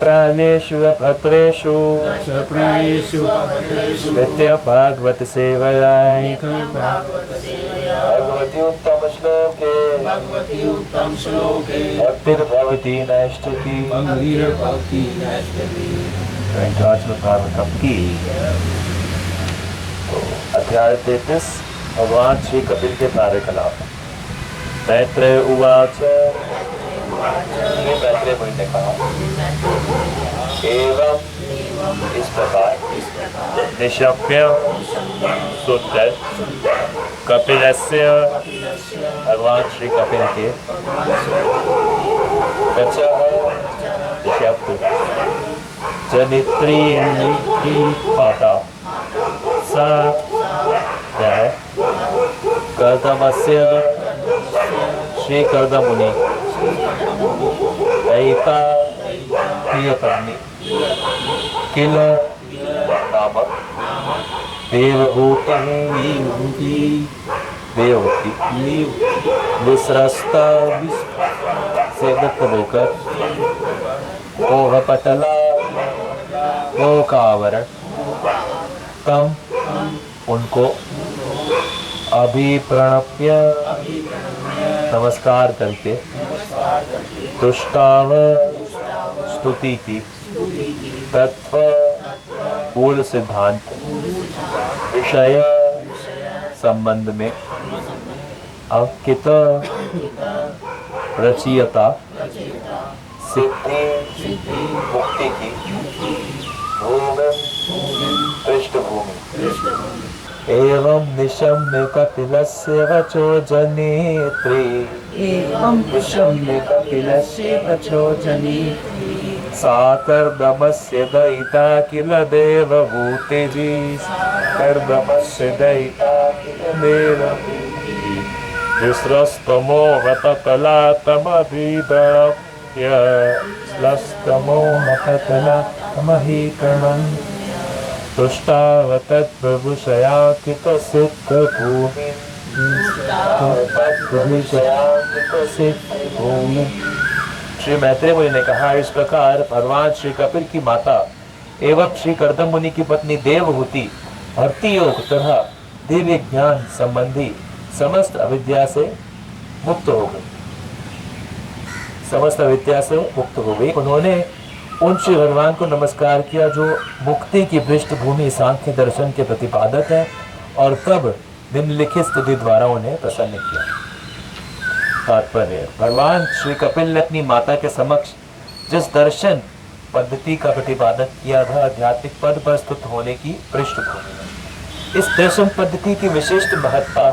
प्राणेषु अपत्रेषु नित्य भागवत सेवया भगवती उत्तम श्लोके भक्तिर्भवती नैष्ठिकी भागवतम की। अध्याय 33 भगवान श्री कपिल के कार्यकलाप। मैत्रेय उवाच, मैत्रेय मुनि ने कहा, एवं इस प्रकार निशम्य सुनकर कपिलस्य भगवान श्री कपिल के जनित्री माता सा कर्दमस्य श्री कर्दम मुनि प्रियकर्णी किल नामक देवहूति विश्रस्ता से दत्त होकर ओह पटला ओ कावरण तम उनको अभिप्रणप्य नमस्कार करके तुष्टाव स्तुति की तत्व मूल सिद्धांत विषय संबंध में अंकित रचयिता सिद्धि मुक्ति की पृष्ठभूमि एवं निशम्य कपिलस्य वचो जनेत्री सा कर्दमस्य दयिता किल देवभूतिः कर्दमस्य दयिता किल देवभूतिः विस्रस्तमोहतकलातमभिप्रणप्य स्लस्तमोहतकलातमभिप्रणन् तुष्टावतत्प्रभुषयाकितसिद्धभूमि। श्री मैत्रेय मुनि ने कहा, इस प्रकार भगवान श्री कपिल की माता एवं श्री कर्दम मुनि की पत्नी देवहूति भक्ति योग तथा दिव्य ज्ञान संबंधी समस्त अविद्या से मुक्त हो गई। समस्त अविद्या से मुक्त हो गई। उन्होंने उन श्री भगवान को नमस्कार किया जो मुक्ति की पृष्ठभूमि सांख्य दर्शन के प्रतिपादक है, और तब निम्नलिखित स्तुति द्वारा उन्हें प्रसन्न किया। तात्पर्य, भगवान श्री कपिल ने अपनी माता के समक्ष जिस दर्शन पद्धति का प्रतिपादन किया था, आध्यात्मिक पद पर स्थित होने की पृष्ठभूमि में, इस दर्शन पद्धति की विशिष्ट महत्ता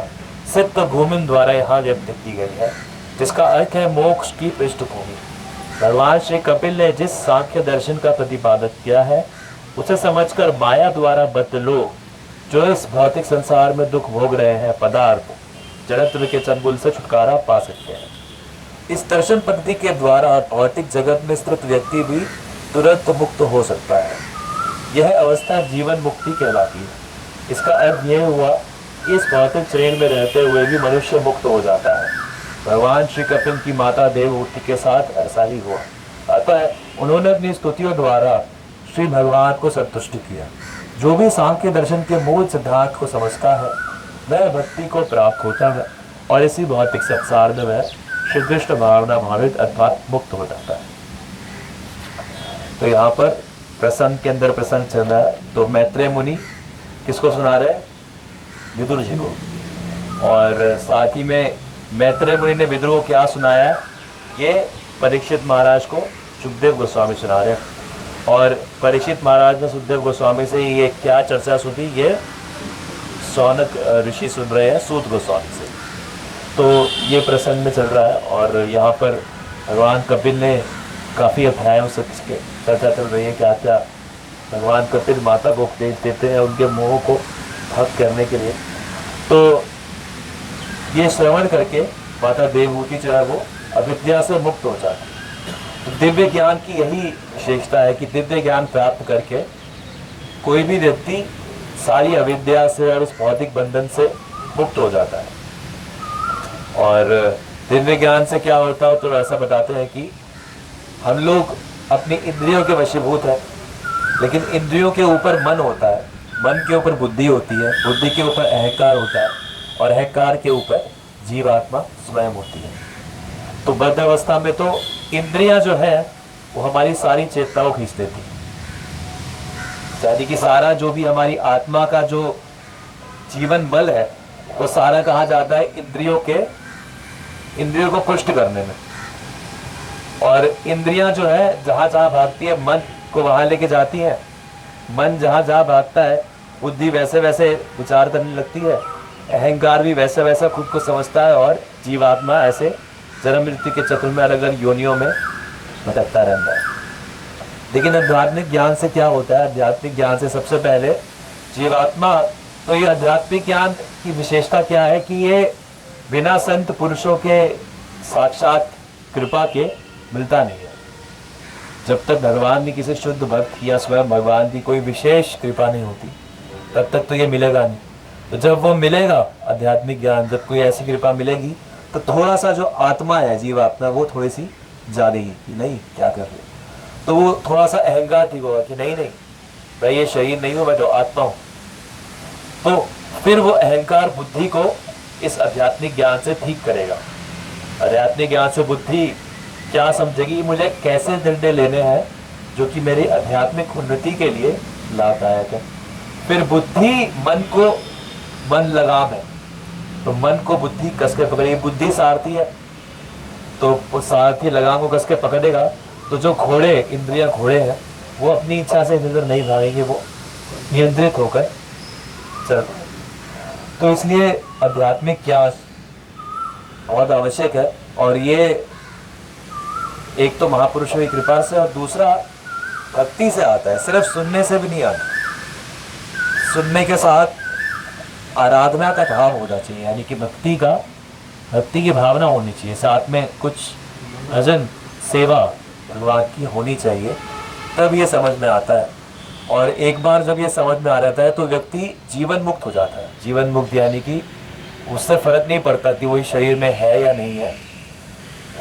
सिद्ध भूमि द्वारा यहाँ व्यक्त की गई है, जिसका अर्थ है मोक्ष की पृष्ठभूमि। भगवान श्री कपिल ने जिस सांख्य दर्शन का प्रतिपादन किया है, उसे समझकर माया द्वारा बद्ध लोग जो इस भौतिक संसार में दुख भोग रहे हैं, पदार्थ जड़त्व के चंगुल से छुटकारा पा सकते हैं। इस दर्शन पद्धति के द्वारा भौतिक जगत में स्थित व्यक्ति भी तुरंत मुक्त हो सकता है। यह अवस्था जीवन मुक्ति कहलाती है। इसका अर्थ यह हुआ कि इस भौतिक शरीर में रहते हुए भी मनुष्य मुक्त हो जाता है। भगवान श्री कपिल की माता देवहूति के साथ ऐसा ही हुआ। अतः उन्होंने अपनी स्तुतियों द्वारा श्री भगवान को संतुष्ट किया। जो भी सांख्य दर्शन के मूल सिद्धांत को समझता है, वह भक्ति को प्राप्त होता है और इसी भौतिक संसार में वह श्रीकृष्ण भावना भावित अर्थात मुक्त हो जाता है। तो यहाँ पर प्रसंग के अंदर प्रसंग चल रहा है। तो मैत्रेय मुनि किसको सुना रहे? विदुर जी को। और साथ ही में मैत्रेय मुनि ने विदुर को क्या सुनाया? ये परीक्षित महाराज को सुखदेव गोस्वामी सुना रहे। और परीक्षित महाराज ने सुखदेव गोस्वामी से ये क्या चर्चा सुनी, ये सौनक ऋषि सुन रहे हैं सूत गोस्वामी से। तो ये प्रसंग में चल रहा है और यहाँ पर भगवान कपिल ने काफ़ी अध्यायों से चर्चा चल रही है क्या क्या भगवान कपिल माता को उपदेश देते हैं उनके मोह को भक्त करने के लिए। तो ये श्रवण करके माता देवहूति जो है वो अविद्या से मुक्त हो जाती है। तो दिव्य ज्ञान की यही विशेषता है कि दिव्य ज्ञान प्राप्त करके कोई भी व्यक्ति सारी अविद्या से और उस भौतिक बंधन से मुक्त हो जाता है। और दिव्य ज्ञान से क्या होता है तो ऐसा बताते हैं कि हम लोग अपनी इंद्रियों के वशीभूत है, लेकिन इंद्रियों के ऊपर मन होता है, मन के ऊपर बुद्धि होती है, बुद्धि के ऊपर अहंकार होता है, और अहंकार के ऊपर जीवात्मा स्वयं होती है। तो बद्ध अवस्था में तो इंद्रियां जो है वो हमारी सारी चेतनाओं खींच देती है, यानी कि सारा जो भी हमारी आत्मा का जो जीवन बल है वो सारा कहा जाता है इंद्रियों को पुष्ट करने में। और इंद्रियां जो है जहां जहां भागती है मन को वहां लेके जाती है, मन जहां जहां भागता है बुद्धि वैसे वैसे विचार करने लगती है, अहंकार भी वैसा वैसा खुद को समझता है, और जीवात्मा ऐसे जन्म मृत्यु के चक्र में अलग अलग योनियों में भटकता रहता है। लेकिन आध्यात्मिक ज्ञान से क्या होता है? आध्यात्मिक ज्ञान से सबसे पहले जीवात्मा, तो ये आध्यात्मिक ज्ञान की विशेषता क्या है कि ये बिना संत पुरुषों के साक्षात कृपा के मिलता नहीं है। जब तक भगवान ने किसी शुद्ध भक्त या स्वयं भगवान की कोई विशेष कृपा नहीं होती तब तक तो ये मिलेगा नहीं। तो जब वो मिलेगा आध्यात्मिक ज्ञान, जब कोई ऐसी कृपा मिलेगी तो थोड़ा सा जो आत्मा है जीवात्मा वो थोड़ी सी जानेगी कि नहीं क्या कर रहे, तो वो थोड़ा सा अहंकार ठीक होगा कि नहीं नहीं मैं ये शरीर नहीं हूँ, मैं तो आत्मा हूँ। तो फिर वो अहंकार बुद्धि को इस आध्यात्मिक ज्ञान से ठीक करेगा। आध्यात्मिक ज्ञान से बुद्धि क्या समझेगी, मुझे कैसे निर्णय लेने हैं जो कि मेरी आध्यात्मिक उन्नति के लिए लाभदायक है। फिर बुद्धि मन लगाम है, तो मन को बुद्धि कस के पकड़ेगी। बुद्धि सारथी है, तो वो सारथी लगाम को कस के पकड़ेगा तो जो घोड़े इंद्रियां घोड़े हैं वो अपनी इच्छा से इधर नहीं भागेंगे, वो नियंत्रित होकर चल। तो इसलिए आध्यात्मिक ज्ञान बहुत आवश्यक है। और ये एक तो महापुरुषों की कृपा से और दूसरा भक्ति से आता है, सिर्फ सुनने से भी नहीं आता। सुनने के साथ आराधना का भाव होना चाहिए, यानी कि भक्ति की भावना होनी चाहिए, साथ में कुछ भजन सेवा भगवान की होनी चाहिए, तब ये समझ में आता है। और एक बार जब ये समझ में आ जाता है तो व्यक्ति जीवन मुक्त हो जाता है। जीवन मुक्त यानी कि उससे फर्क नहीं पड़ता कि वही शरीर में है या नहीं है,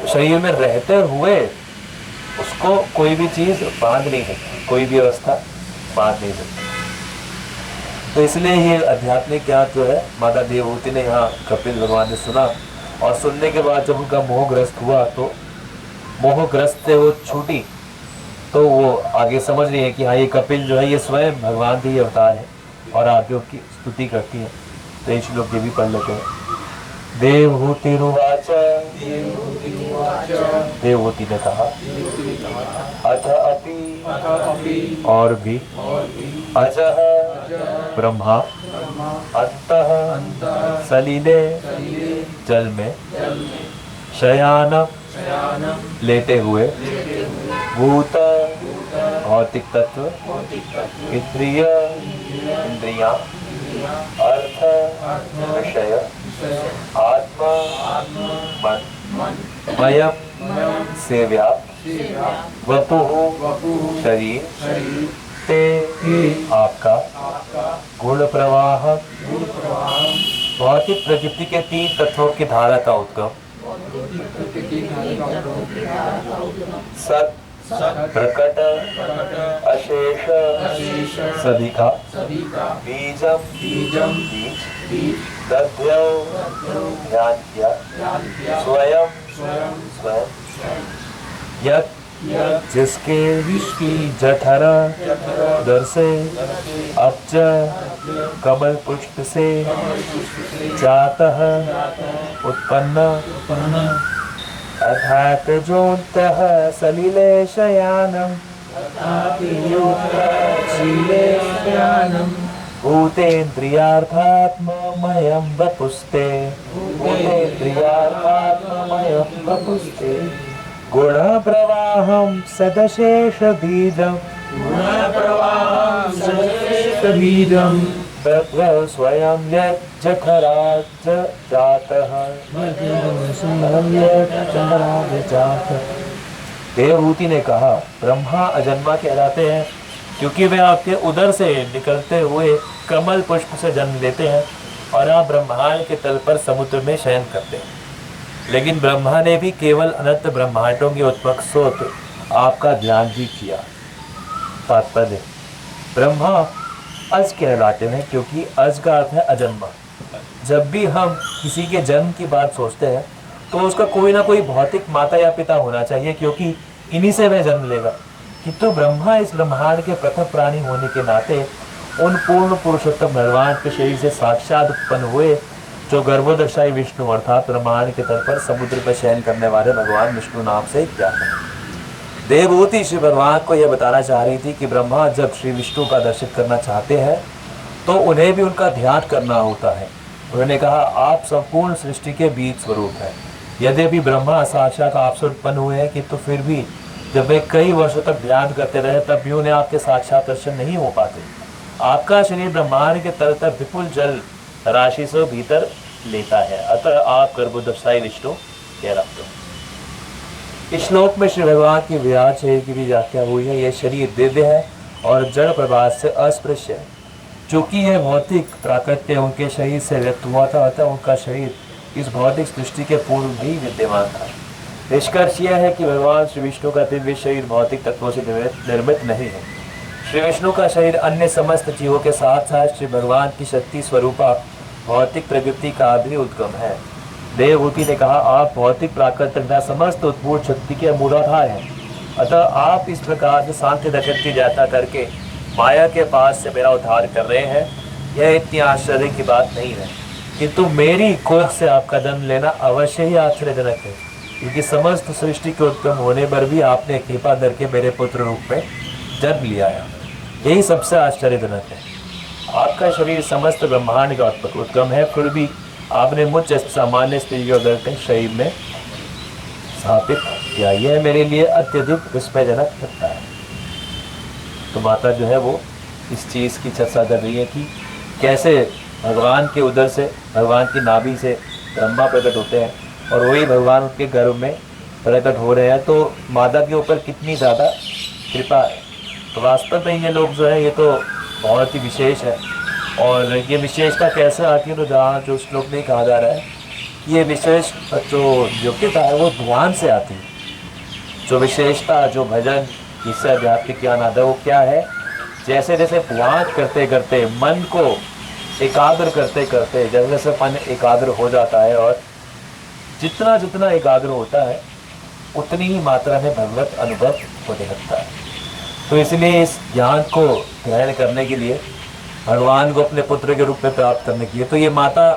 शरीर में रहते हुए उसको कोई भी चीज बांध नहीं सकती, कोई भी अवस्था बांध नहीं सकती। तो इसलिए ये आध्यात्मिक ज्ञान जो है माता देवहूति ने यहाँ कपिल भगवान ने सुना, और सुनने के बाद जब उनका मोहग्रस्त हुआ तो मोहग्रस्त से वो छूटी, तो वो आगे समझ रही है कि हाँ ये कपिल जो है ये स्वयं भगवान की अवतार है, और आगे उसकी स्तुति करती है। तो ये श्लोक ये भी पढ़ लेते हैं। देवहूतिरुवाच, देवहूति ने कहा, अथ अपि और भी, अजः ब्रह्मा अन्तः सलिले जल में, शयानम लेटे हुए, भूत भौतिक तत्व, इंद्रियां, अर्थ विषय, आत्मा मन, वयम से व्याप्त, वपुः शरीर, ते आपका, गुण प्रवाह भौतिक प्रकृति के 3 तत्वों की धारा का उद्गम, सत प्रकट अशेष सदिका, बीजम बीज, ध्यान किया, स्वयं यत् जिसके जठर दर से, अब्ज कमल पुष्प से, जातः उत्पन्न, अर्थात जोतः सलिले शयानम, भूतेन्द्रियार्थात्ममयं वपुस्ते, गुण प्रवाहं सदशेष बीजं, स्वयं जठरात् जातः, देवहूति ने कहा ब्रह्मा अजन्मा कहलाते हैं क्योंकि वे आपके उदर से निकलते हुए कमल पुष्प से जन्म लेते हैं और आप ब्रह्मांड के तल पर समुद्र में शयन करते हैं। लेकिन ब्रह्मा ने भी केवल अनंत ब्रह्मांडों की उत्पत्ति स्रोत आपका ध्यान भी किया। तात्पर्य, ब्रह्मा अज कहलाते हैं क्योंकि अज का अर्थ है अजन्मा। जब भी हम किसी के जन्म की बात सोचते हैं तो उसका कोई ना कोई भौतिक माता या पिता होना चाहिए, क्योंकि इन्हीं से वह जन्म लेगा। किंतु ब्रह्मा इस ब्रह्मांड के प्रथम प्राणी होने के नाते उन पूर्ण पुरुषोत्तम भगवान के शरीर से साक्षात उत्पन्न हुए, जो गर्भोदशाई विष्णु अर्थात ब्रह्मांड के तल पर समुद्र पर शयन करने वाले भगवान विष्णु नाम से ज्ञात है। देवभूति श्री भगवान को यह बताना चाह रही थी कि ब्रह्मा जब श्री विष्णु का दर्शन करना चाहते हैं तो उन्हें भी उनका ध्यान करना होता है। उन्होंने कहा, आप संपूर्ण सृष्टि के बीज स्वरूप है। यद्यपि ब्रह्मा साक्षात आपसे उत्पन्न हुए हैं, किंतु फिर भी जब वे कई वर्षों तक ध्यान करते रहे तब भी उन्हें आपके साक्षात दर्शन नहीं हो पाते। आपका शरीर ब्रह्मांड के तल तक विपुल जल राशि से भीतर लेता है, अतः आप गर्भोदशाई विष्णु कहलाते हो। इस श्लोक में श्री भगवान की विराट शरीर की भी व्याख्या हुई है। यह शरीर दिव्य है और जड़ प्रभात से अस्पृश्य है। चूंकि यह भौतिक प्राकृत्य उनके शरीर से व्यक्त हुआ था, अतः उनका शरीर इस भौतिक सृष्टि के पूर्व भी विद्यमान था। निष्कर्ष यह है कि भगवान श्री विष्णु का दिव्य शरीर भौतिक तत्वों से निर्मित नहीं है। श्री विष्णु का शरीर अन्य समस्त जीवों के साथ साथ श्री भगवान की शक्ति स्वरूपा भौतिक प्रकृति का भी उद्गम है। देवभूति ने कहा, आप भौतिक प्राकृत तथा समस्त उत्पूर्ण शक्ति के मूलाधार हैं, अतः आप इस प्रकार से शांति दशक्ति जाता करके माया के पास से मेरा उद्धार कर रहे हैं। यह इतनी आश्चर्य की बात नहीं है, किंतु मेरी कोख से आपका जन्म लेना अवश्य ही आश्चर्यजनक है, क्योंकि समस्त सृष्टि के उत्पन्न होने पर भी आपने कृपा करके मेरे पुत्र रूप में जन्म लिया है। यही सबसे आश्चर्यजनक है। आपका शरीर समस्त ब्रह्मांड का उद्गम है, फिर भी आपने मुझ सामान्य स्त्री के शरीर में स्थापित किया। यह मेरे लिए अत्यधिक विस्मयजनक लगता है। तो माता जो है वो इस चीज़ की चर्चा कर रही है कि कैसे भगवान के उदर से, भगवान की नाभि से ब्रह्मा प्रकट होते हैं और वही भगवान उनके गर्भ में प्रकट हो रहे हैं। तो माता के ऊपर कितनी ज़्यादा कृपा है। तो वास्तव में ये लोग जो है ये तो बहुत ही विशेष है। और ये विशेषता कैसे आती है, तो जहाँ जो श्लोक में कहा जा रहा है, ये विशेष जो योग्यता है वो ध्यान से आती है। जो विशेषता, जो भजन, जिससे आध्यात्मिक ज्ञान आता है, वो क्या है, जैसे जैसे ध्यान करते करते, मन को एकाग्र करते करते जैसे जैसे मन एकाग्र हो जाता है और जितना जितना एकाग्र होता है उतनी ही मात्रा में भगवत अनुभव होने लगता है। तो इसलिए इस ज्ञान को ग्रहण करने के लिए, भगवान को अपने पुत्र के रूप में प्राप्त करने के लिए, तो ये माता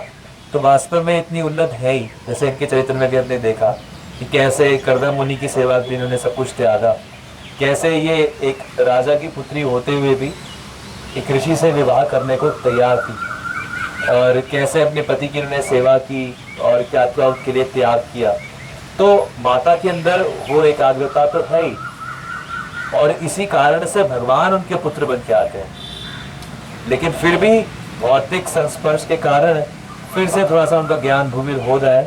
तो वास्तव में इतनी उन्नत है ही। जैसे इनके चरित्र में भी हमने देखा कि कैसे कर्दम मुनि की सेवा के लिए इन्होंने सब कुछ त्यागा, कैसे ये एक राजा की पुत्री होते हुए भी एक ऋषि से विवाह करने को तैयार थी, और कैसे अपने पति की उन्होंने सेवा की और क्या क्या उसके लिए त्याग किया। तो माता के अंदर वो एकाग्रता तो है ही, और इसी कारण से भगवान उनके पुत्र बन के आते हैं। लेकिन फिर भी भौतिक संस्पर्श के कारण फिर से थोड़ा सा उनका ज्ञान भूमिल हो जाए,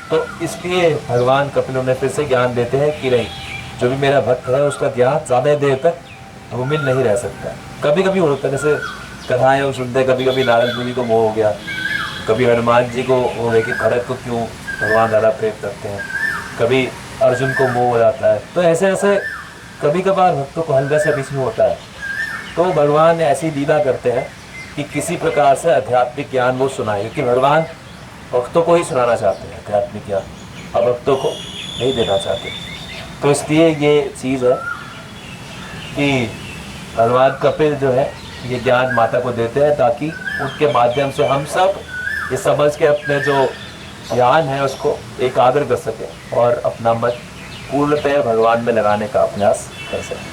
तो इसलिए भगवान कपिल उन्हें फिर से ज्ञान देते हैं कि नहीं, जो भी मेरा भक्त है उसका ज्ञान ज़्यादा देर तक भूमिल नहीं रह सकता। कभी कभी होता है, जैसे कथाएं हम सुनते हैं, कभी कभी नारद मुनि को मोह हो गया, कभी हनुमान जी को हो गया कि भरत को क्यों भगवान ज़्यादा प्रेम करते हैं, कभी अर्जुन को मोह हो जाता है। तो ऐसे ऐसे कभी कभार भक्तों को हल्का सा बीच में होता है। तो भगवान ऐसी लीला करते हैं कि किसी प्रकार से आध्यात्मिक ज्ञान वो सुनाए, क्योंकि भगवान भक्तों को ही सुनाना चाहते हैं आध्यात्मिक ज्ञान, और भक्तों को नहीं देना चाहते। तो इसलिए ये चीज़ है कि भगवान कपिल जो है ये ज्ञान माता को देते हैं, ताकि उनके माध्यम से हम सब ये समझ के अपने जो ज्ञान है उसको एकाग्र कर सकें और अपना मन पूर्णतः भगवान में लगाने का प्रयास कर सकें।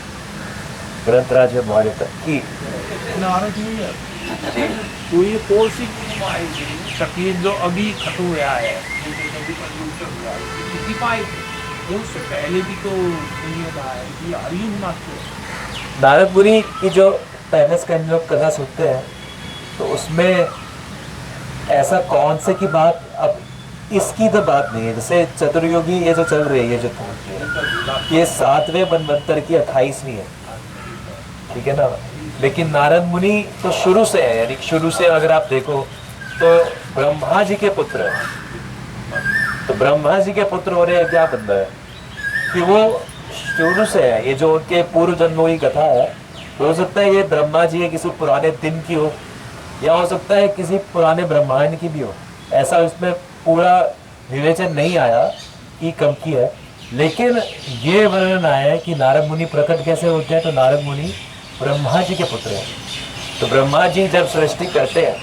ग्रंथराज है हमारे तक की तो ये कौशिक शकील जो अभी खत्म हुआ है, उससे पहले भी तो ये हरिम मात्र नारद मुनि की जो पहले से हम लोग कथा सुनते हैं, तो उसमें ऐसा कौन से की बात, अब इसकी तो बात नहीं है। जैसे चतुर्युगी ये जो चल रही है, जो ये 7वें मनवंतर की 28वीं है, ठीक है ना। लेकिन नारद मुनि तो शुरू से है, यानी शुरू से अगर आप देखो तो ब्रह्मा जी के पुत्र है। तो ब्रह्मा जी के पुत्र होने क्या बंदा है कि वो शुरू से है, ये जो उनके पूर्व जन्मों की कथा है, तो हो सकता है ये ब्रह्मा जी के किसी पुराने दिन की हो, या हो सकता है किसी पुराने ब्रह्मांड की भी हो। ऐसा इसमें पूरा विवेचन नहीं आया कि कब की है, लेकिन ये वर्णन आया है कि नारद मुनि प्रकट कैसे होते हैं। तो नारद मुनि ब्रह्मा जी के पुत्र हैं। तो ब्रह्मा जी जब सृष्टि करते हैं,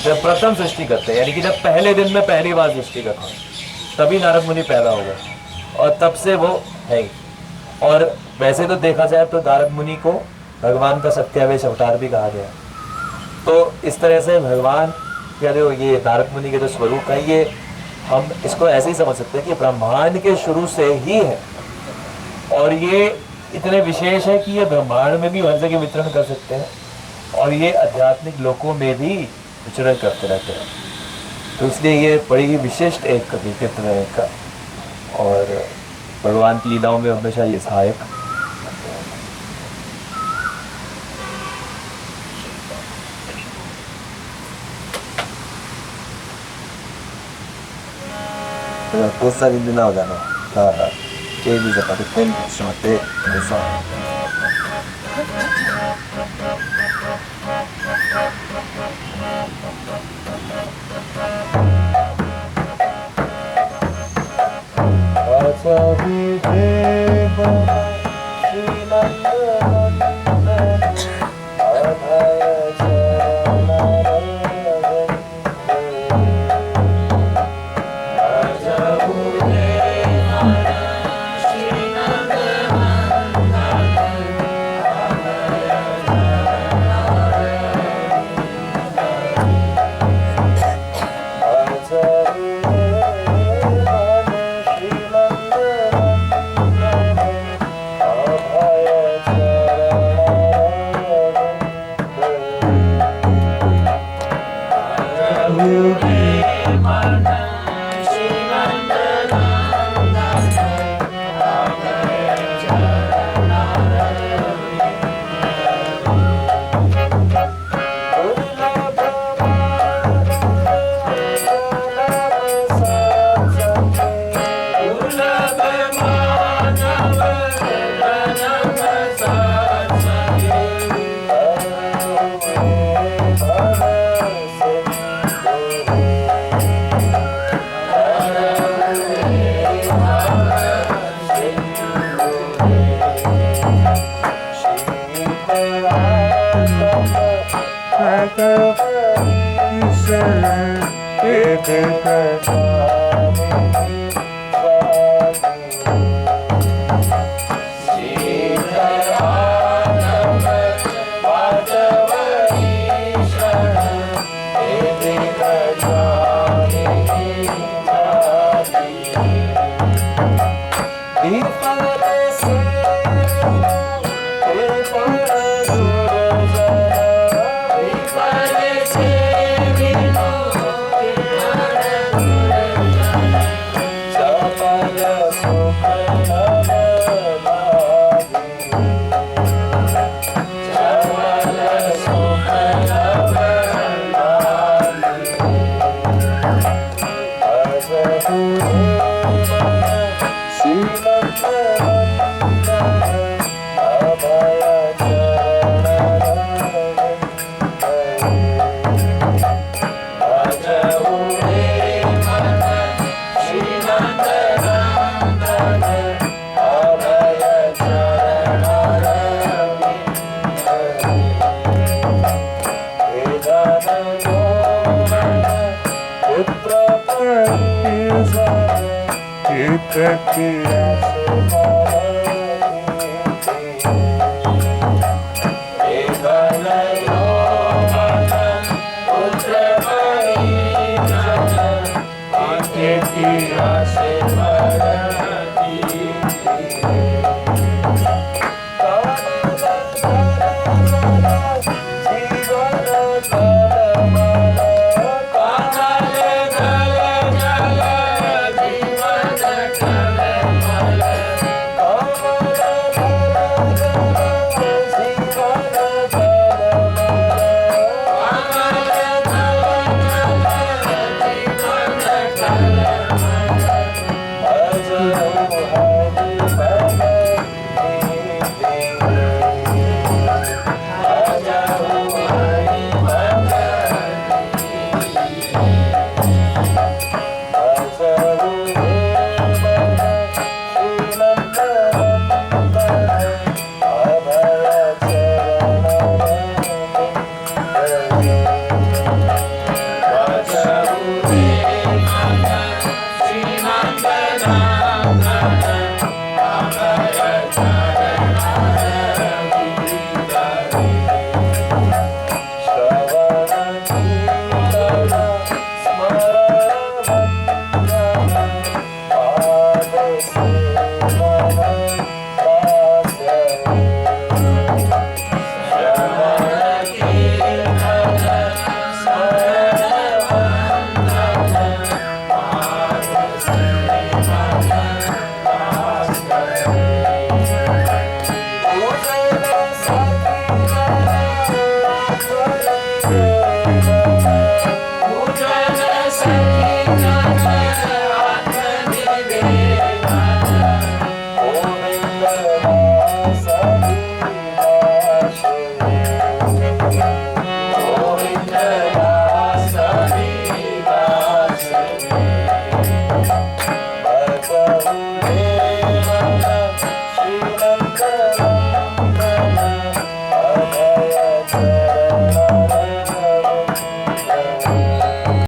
जब प्रथम सृष्टि करते हैं, यानी कि जब पहले दिन में पहली बार सृष्टि करते हैं, तभी नारद मुनि पैदा हो गए और तब से वो है ही। और वैसे तो देखा जाए तो नारद मुनि को भगवान का सत्यावेश अवतार भी कहा गया। तो इस तरह से भगवान क्या जो ये नारद मुनि के जो स्वरूप है, ये हम इसको ऐसे ही समझ सकते हैं कि ब्रह्मांड के शुरू से ही है, और ये इतने विशेष है कि ये ब्रह्मांड में भी हर जगह वितरण कर सकते हैं, और ये आध्यात्मिक लोकों में भी विचरण करते रहते हैं। तो इसलिए ये बड़ी ही विशिष्ट एक व्यक्तित्व है इनका, और भगवान की लीलाओं में हमेशा ये सहायक। बहुत सारी दिन हो जाना के भी जपाते शमते ऐसा Kira